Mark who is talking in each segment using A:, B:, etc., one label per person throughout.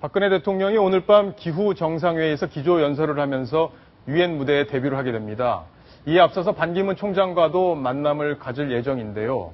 A: 박근혜 대통령이 오늘 밤 기후 정상회의에서 기조연설을 하면서 유엔 무대에 데뷔를 하게 됩니다. 이에 앞서서 반기문 총장과도 만남을 가질 예정인데요.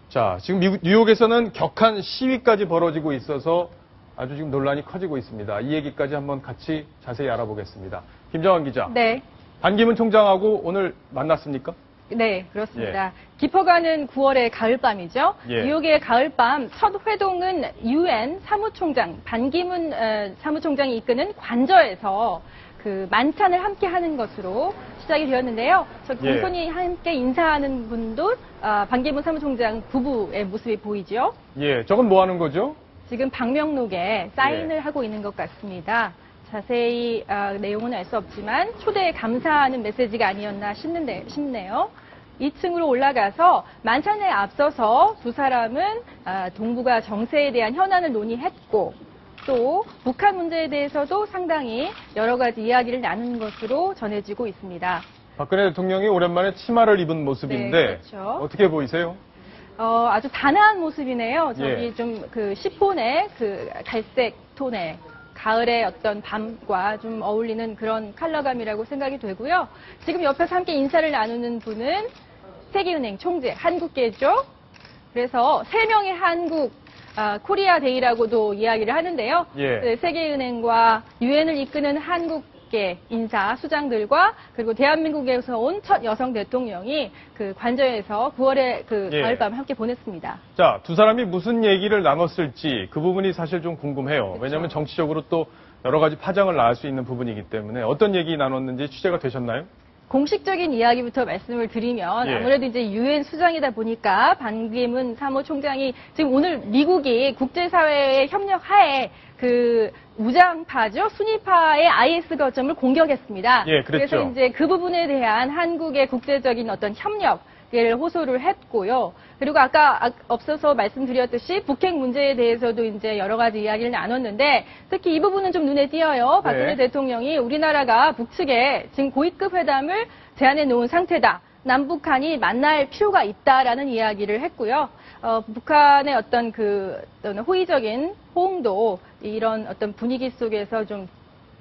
A: 자, 지금 뉴욕에서는 격한 시위까지 벌어지고 있어서 아주 지금 논란이 커지고 있습니다. 이 얘기까지 한번 같이 자세히 알아보겠습니다. 김정환 기자.
B: 네.
A: 반기문 총장하고 오늘 만났습니까?
B: 네, 그렇습니다. 깊어가는 9월의 가을밤이죠. 뉴욕의 가을밤 첫 회동은 유엔 사무총장, 반기문 사무총장이 이끄는 관저에서 그 만찬을 함께 하는 것으로 시작이 되었는데요. 저 공손히 함께 인사하는 분도 반기문 사무총장 부부의 모습이 보이죠.
A: 예, 저건 뭐 하는 거죠?
B: 지금 방명록에 사인을 하고 있는 것 같습니다. 자세히 내용은 알 수 없지만 초대에 감사하는 메시지가 아니었나 싶네요. 2층으로 올라가서 만찬에 앞서서 두 사람은 동북아 정세에 대한 현안을 논의했고 또 북한 문제에 대해서도 상당히 여러 가지 이야기를 나눈 것으로 전해지고 있습니다.
A: 박근혜 대통령이 오랜만에 치마를 입은 모습인데
B: 네, 그렇죠.
A: 어떻게 보이세요?
B: 아주 단아한 모습이네요. 저기 좀 그 시폰의 그 갈색 톤의 가을의 어떤 밤과 좀 어울리는 그런 컬러감이라고 생각이 되고요. 지금 옆에서 함께 인사를 나누는 분은 세계은행 총재, 한국계죠. 그래서 3명의 한국 코리아 데이라고도 이야기를 하는데요. 네, 세계은행과 유엔을 이끄는 한국계 인사 수장들과 그리고 대한민국에서 온 첫 여성 대통령이 그 관저에서 9월의 그 가을밤을 함께 보냈습니다.
A: 자, 두 사람이 무슨 얘기를 나눴을지 그 부분이 사실 좀 궁금해요. 그렇죠. 왜냐하면 정치적으로 또 여러 가지 파장을 낳을 수 있는 부분이기 때문에 어떤 얘기 나눴는지 취재가 되셨나요?
B: 공식적인 이야기부터 말씀을 드리면 아무래도 이제 유엔 수장이다 보니까 반기문 사무총장이 지금 오늘 미국이 국제사회의 협력하에 그 무장파죠, 순위파의 IS 거점을 공격했습니다.
A: 그랬죠.
B: 그래서 이제 그 부분에 대한 한국의 국제적인 어떤 협력을 호소를 했고요. 그리고 아까 앞서서 말씀드렸듯이 북핵 문제에 대해서도 이제 여러 가지 이야기를 나눴는데 특히 이 부분은 좀 눈에 띄어요. 박근혜 대통령이 우리나라가 북측에 지금 고위급 회담을 제안해 놓은 상태다. 남북한이 만날 필요가 있다라는 이야기를 했고요. 북한의 어떤 그 호의적인 호응도 이런 어떤 분위기 속에서 좀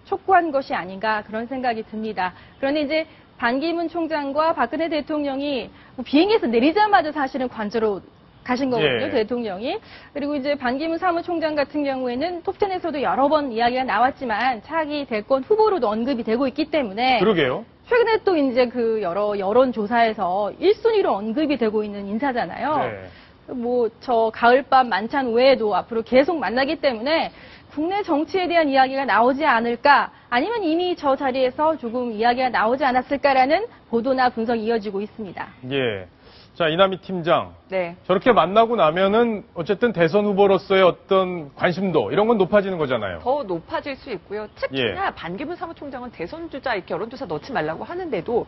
B: 촉구한 것이 아닌가 그런 생각이 듭니다. 그런데 이제 반기문 총장과 박근혜 대통령이 비행기에서 내리자마자 사실은 관저로 가신 거거든요, 대통령이. 그리고 이제 반기문 사무총장 같은 경우에는 톱10에서도 여러 번 이야기가 나왔지만 차기 대권 후보로도 언급이 되고 있기 때문에.
A: 그러게요.
B: 최근에 또 이제 그 여러 여론조사에서 1순위로 언급이 되고 있는 인사잖아요. 뭐 저 가을밤 만찬 외에도 앞으로 계속 만나기 때문에 국내 정치에 대한 이야기가 나오지 않을까 아니면 이미 저 자리에서 조금 이야기가 나오지 않았을까라는 보도나 분석이 이어지고 있습니다.
A: 자, 이남희 팀장. 저렇게 만나고 나면은 어쨌든 대선 후보로서의 어떤 관심도 이런 건 높아지는 거잖아요.
C: 더 높아질 수 있고요. 특히나 반기문 사무총장은 대선 주자 이렇게 여론조사 넣지 말라고 하는데도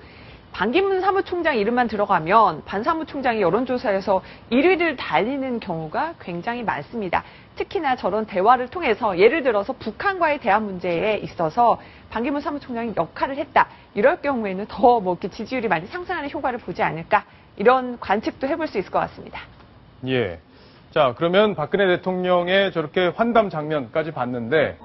C: 반기문 사무총장 이름만 들어가면 반 사무총장이 여론조사에서 1위를 달리는 경우가 굉장히 많습니다. 특히나 저런 대화를 통해서 예를 들어서 북한과의 대화 문제에 있어서 반기문 사무총장이 역할을 했다. 이럴 경우에는 더 뭐 이렇게 지지율이 많이 상승하는 효과를 보지 않을까. 이런 관측도 해볼 수 있을 것 같습니다.
A: 자, 그러면 박근혜 대통령의 저렇게 환담 장면까지 봤는데